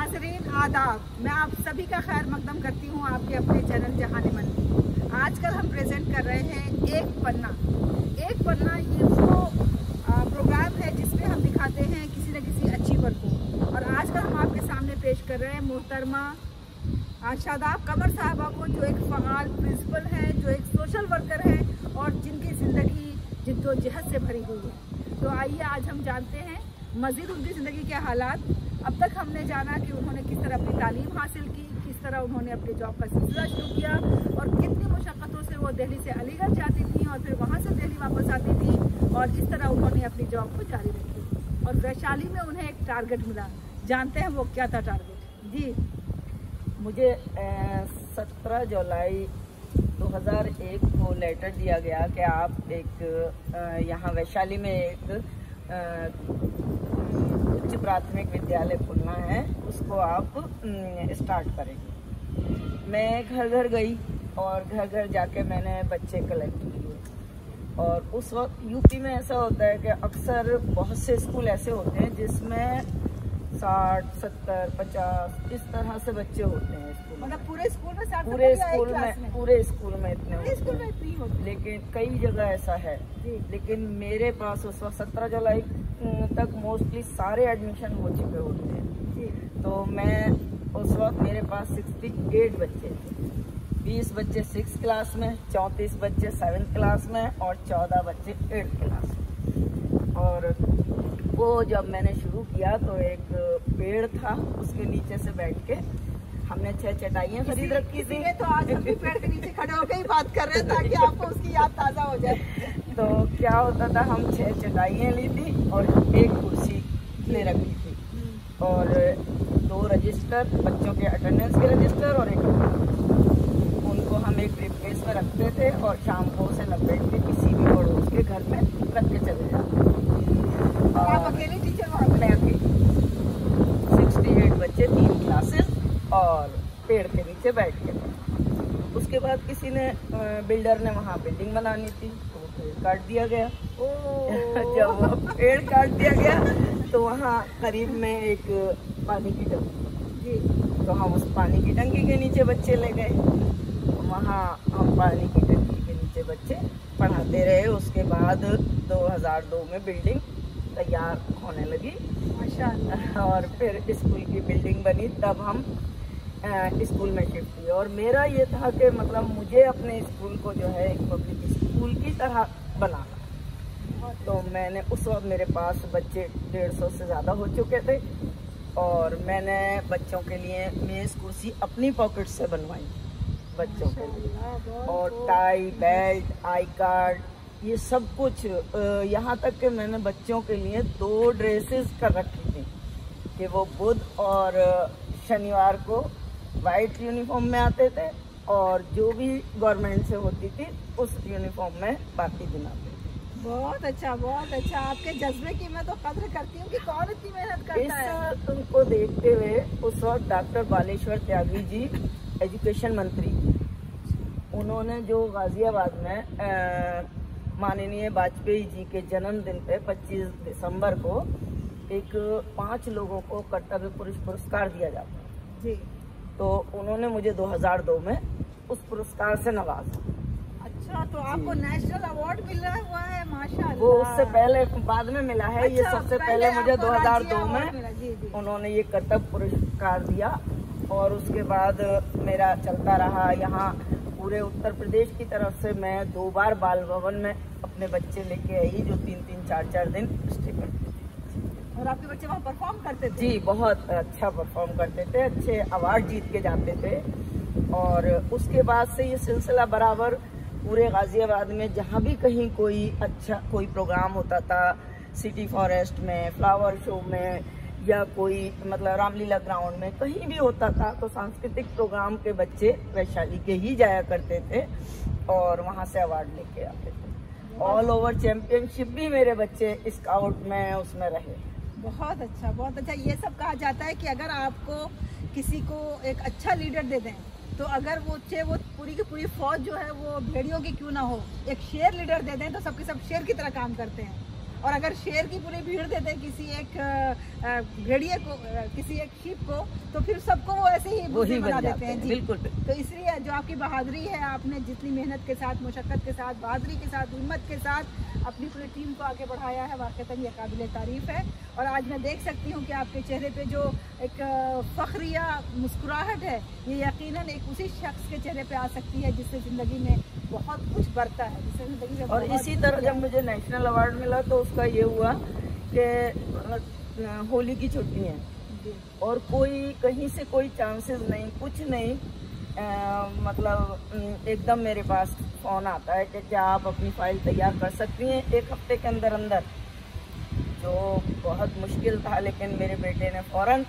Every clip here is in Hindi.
नाज़रीन आदाब, मैं आप सभी का खैर मकदम करती हूँ आपके अपने चैनल जहाने मन में। आजकल हम प्रेजेंट कर रहे हैं एक पन्ना ये वो प्रोग्राम है जिसमें हम दिखाते हैं किसी न किसी अचीवर को। और आजकल हम आपके सामने पेश कर रहे हैं मोहतरमा शादाब कमर साहबा को, जो एक फ़आल प्रिंसिपल है, जो एक सोशल वर्कर है और जिनकी ज़िंदगी जिद्दोजहद से भरी हुई है। तो आइए आज हम जानते हैं मज़ीद उनकी ज़िंदगी के हालात। अब तक हमने जाना कि उन्होंने किस तरह अपनी तालीम हासिल की, किस तरह उन्होंने अपने जॉब का सिलसिला शुरू किया और कितनी मुशक्क़तों से वो दिल्ली से अलीगढ़ जाती थी और फिर वहाँ से दिल्ली वापस आती थी और इस तरह उन्होंने अपनी जॉब को जारी रखी। और वैशाली में उन्हें एक टारगेट मिला, जानते हैं वो क्या था टारगेट। जी, मुझे 17 जुलाई 2001 को लेटर दिया गया कि आप एक यहाँ वैशाली में एक उच्च प्राथमिक विद्यालय खोलना है, उसको आप स्टार्ट करेंगे। मैं घर घर गई और घर घर जाके मैंने बच्चे कलेक्ट किए। और उस वक्त यूपी में ऐसा होता है कि अक्सर बहुत से स्कूल ऐसे होते हैं जिसमें 60, 70, 50 इस तरह से बच्चे होते हैं स्कूल। मतलब पूरे स्कूल में पूरे स्कूल में इतने होते हैं। लेकिन कई जगह ऐसा है। लेकिन मेरे पास उस वक्त 17 जुलाई तक मोस्टली सारे एडमिशन हो चुके होते हैं। तो मैं उस वक्त मेरे पास 68 बच्चे थे। 20 बच्चे 6th क्लास में, 34 बच्चे 7th क्लास में और 14 बच्चे 8th क्लास में। और वो जब मैंने शुरू किया तो एक पेड़ था, उसके नीचे से बैठ के हमने 6 चटाइयाँ खरीद रखी थी। तो आज हम भी पेड़ के नीचे खड़े होकर ही बात कर रहे हैं ताकि आपको उसकी याद ताज़ा हो जाए। तो क्या होता था, हम 6 चटाइयाँ ली थी और एक कुर्सी ले रखी थी और 2 रजिस्टर, बच्चों के अटेंडेंस के रजिस्टर और एक उनको हम एक ब्रीफकेस में रखते थे और शाम को उसे लपेट के किसी भी पड़ोस के घर में रख के चले जाते। आप अकेले टीचर वहाँ मैं अकेली, 68 बच्चे 3 क्लासेस और पेड़ के नीचे बैठ के। उसके बाद किसी ने बिल्डर ने वहाँ बिल्डिंग बनानी थी तो पेड़ काट दिया गया। जब वो पेड़ काट दिया गया तो वहाँ करीब में एक पानी की टंकी, तो हम उस पानी की टंकी के नीचे बच्चे ले गए। वहाँ हम पानी की टंकी के नीचे बच्चे पढ़ाते रहे। उसके बाद 2002 में बिल्डिंग तैयार होने लगी माशाअल्लाह। और फिर स्कूल की बिल्डिंग बनी, तब हम स्कूल में शिफ्ट हुए। और मेरा ये था कि मतलब मुझे अपने स्कूल को जो है एक पब्लिक स्कूल की तरह बनाना। तो मैंने उस वक्त मेरे पास बच्चे 150 से ज़्यादा हो चुके थे और मैंने बच्चों के लिए मेज़ कुर्सी अपनी पॉकेट से बनवाई बच्चों के लिए। और टाई, बेल्ट, आई कार्ड, ये सब कुछ, यहाँ तक कि मैंने बच्चों के लिए 2 ड्रेसेस कर रखी थी कि वो बुध और शनिवार को वाइट यूनिफॉर्म में आते थे और जो भी गवर्नमेंट से होती थी उस यूनिफॉर्म में बाकी दिन आते थे। बहुत अच्छा, बहुत अच्छा। आपके जज्बे की मैं तो कद्र करती हूँ कि कौन इतनी मेहनत करता है। उनको देखते हुए उस वक्त डॉक्टर बालेश्वर त्यागी जी एजुकेशन मंत्री, उन्होंने जो गाजियाबाद में माननीय वाजपेयी जी के जन्मदिन पे 25 दिसंबर को एक 5 लोगों को कर्तव्य पुरुष पुरस्कार दिया जाता है जी। तो उन्होंने मुझे 2002 में उस पुरस्कार से नवाजा। अच्छा, तो आपको नेशनल अवार्ड मिल रहा हुआ है माशाअल्लाह। वो उससे पहले बाद में मिला है। ये सबसे पहले मुझे 2002 में जी। उन्होंने ये कर्तव्य पुरस्कार दिया। और उसके बाद मेरा चलता रहा। यहाँ पूरे उत्तर प्रदेश की तरफ से मैं 2 बार बाल भवन में अपने बच्चे लेके आई जो 3-3, 4-4 दिन स्टे करते थे। और आपके बच्चे वहाँ परफॉर्म करते थे? जी, बहुत अच्छा परफॉर्म करते थे, अच्छे अवार्ड जीत के जाते थे। और उसके बाद से ये सिलसिला बराबर पूरे गाजियाबाद में जहाँ भी कहीं कोई प्रोग्राम होता था, सिटी फॉरेस्ट में, फ्लावर शो में या कोई मतलब रामलीला ग्राउंड में कहीं भी होता था तो सांस्कृतिक प्रोग्राम के बच्चे वैशाली के ही जाया करते थे और वहाँ से अवार्ड लेके आते थे। ऑल ओवर चैंपियनशिप भी मेरे बच्चे स्काउट में उसमें रहे। बहुत अच्छा, बहुत अच्छा। ये सब कहा जाता है कि अगर आपको किसी को एक अच्छा लीडर दे दें तो अगर वो पूरी की पूरी फौज जो है वो भेड़ियों की क्यों ना हो, एक शेर लीडर दे दें तो सबके सब शेर की तरह काम करते हैं। और अगर शेर की पूरी भीड़ देते किसी एक भेड़िए को, किसी एक शीप को, तो फिर सबको वो ऐसे ही वही बना देते हैं जी। बिल्कुल। तो इसलिए जो आपकी बहादुरी है, आपने जितनी मेहनत के साथ, मुशक्कत के साथ, बहादुरी के साथ, हिम्मत के साथ अपनी पूरी टीम को आगे बढ़ाया है, वाकई ये काबिल तारीफ़ है। और आज मैं देख सकती हूँ कि आपके चेहरे पे जो एक फ़ख्रिया मुस्कुराहट है, ये यकीनन एक उसी शख्स के चेहरे पे आ सकती है जिससे ज़िंदगी में बहुत कुछ बढ़ता है, जिससे ज़िंदगी में। और इसी तरह जब मुझे नेशनल अवार्ड मिला तो उसका ये हुआ कि होली की छुट्टी है और कोई कहीं से कोई चांसेस नहीं, कुछ नहीं, मतलब एकदम मेरे पास फ़ोन आता है कि क्या आप अपनी फ़ाइल तैयार कर सकती हैं 1 हफ्ते के अंदर अंदर। जो बहुत मुश्किल था, लेकिन मेरे बेटे ने फ़ौरन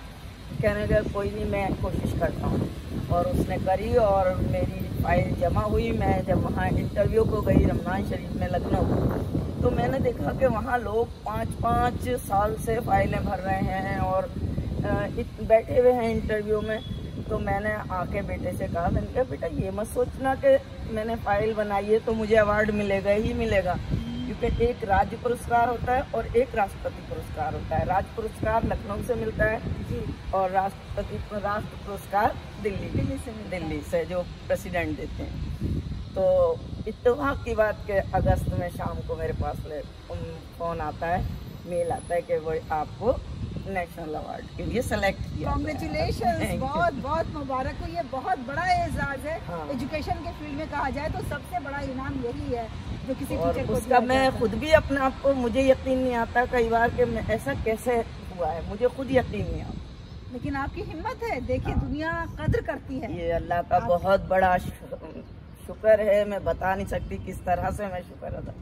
कहने लगा कोई नहीं, मैं कोशिश करता हूँ, और उसने करी और मेरी फ़ाइल जमा हुई। मैं जब वहाँ इंटरव्यू को गई रमज़ान शरीफ में लखनऊ, तो मैंने देखा कि वहाँ लोग 5-5 साल से फ़ाइलें भर रहे हैं और बैठे हुए हैं इंटरव्यू में। तो मैंने आके बेटे से कहा, मैंने कहा बेटा ये मत सोचना कि मैंने फ़ाइल बनाई है तो मुझे अवार्ड मिलेगा ही मिलेगा, क्योंकि एक राज्य पुरस्कार होता है और एक राष्ट्रपति पुरस्कार होता है। राज्य पुरस्कार लखनऊ से मिलता है जी, और राष्ट्र पुरस्कार दिल्ली से जो प्रेसिडेंट देते हैं। तो इत्तेफाक की बात के अगस्त में शाम को मेरे पास फ़ोन आता है, मेल आता है कि वो आपको नेशनल अवार्ड के लिए सेलेक्ट किया। कांग्रेचुलेशंस, बहुत बहुत मुबारक हो, ये बहुत बड़ा एजाज़ है। हाँ। एजुकेशन के फील्ड में कहा जाए तो सबसे बड़ा इनाम यही है जो किसी टीचर को उसका मैं खुद भी अपने आप को, मुझे यकीन नहीं आता कई बार कि ऐसा कैसे हुआ है, मुझे खुद यकीन नहीं आता। लेकिन आपकी हिम्मत है, देखिए दुनिया कद्र करती है। ये अल्लाह का बहुत बड़ा शुक्र है, मैं बता नहीं सकती किस तरह से मैं शुक्र अदा।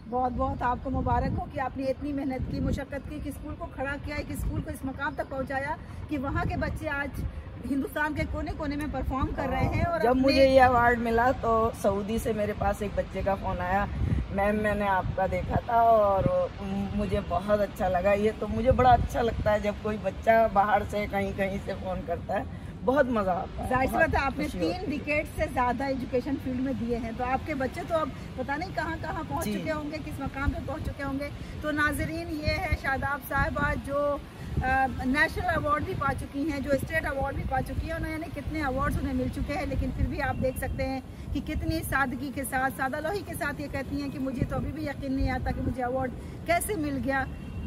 बहुत बहुत आपको मुबारक हो कि आपने इतनी मेहनत की, मुशक्कत की, कि स्कूल को खड़ा किया, कि स्कूल को इस मकाम तक पहुंचाया कि वहाँ के बच्चे आज हिंदुस्तान के कोने कोने में परफॉर्म कर रहे हैं। और जब मुझे ये अवार्ड मिला तो सऊदी से मेरे पास एक बच्चे का फ़ोन आया, मैम मैंने आपका देखा था और मुझे बहुत अच्छा लगा। ये तो मुझे बड़ा अच्छा लगता है जब कोई बच्चा बाहर से कहीं से फ़ोन करता है, बहुत मज़ा आता है। जाहिर सी बात है, आपने 3 डिकेड से ज़्यादा एजुकेशन फील्ड में दिए हैं, तो आपके बच्चे तो अब पता नहीं कहाँ कहाँ पहुँच चुके होंगे, किस मकाम पे पहुँच चुके होंगे। तो नाजरीन, ये है शादाब साहिबा जो नेशनल अवार्ड भी पा चुकी हैं, जो स्टेट अवार्ड भी पा चुकी हैं, उन्हें कितने अवार्ड्स उन्हें मिल चुके हैं, लेकिन फिर भी आप देख सकते हैं कि कितनी सादगी के साथ, सादालोही के साथ ये कहती हैं कि मुझे तो अभी भी यकीन नहीं आता कि मुझे अवार्ड कैसे मिल गया।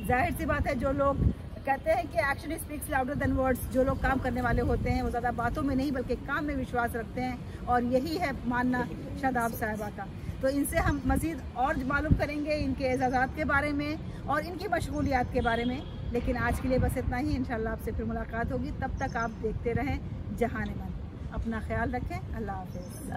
जाहिर सी बात है, जो लोग कहते हैं कि action speaks louder than words, जो लोग काम करने वाले होते हैं वो ज़्यादा बातों में नहीं बल्कि काम में विश्वास रखते हैं, और यही है मानना शादाब साहिबा का। तो इनसे हम मज़ीद और मालूम करेंगे इनके एजाज़ात के बारे में और इनकी मशगूलियात के बारे में, लेकिन आज के लिए बस इतना ही। इंशाल्लाह आपसे फिर मुलाकात होगी, तब तक आप देखते रहें जहान-ए-मन। अपना ख्याल रखें, अल्लाह हाफ़िज़।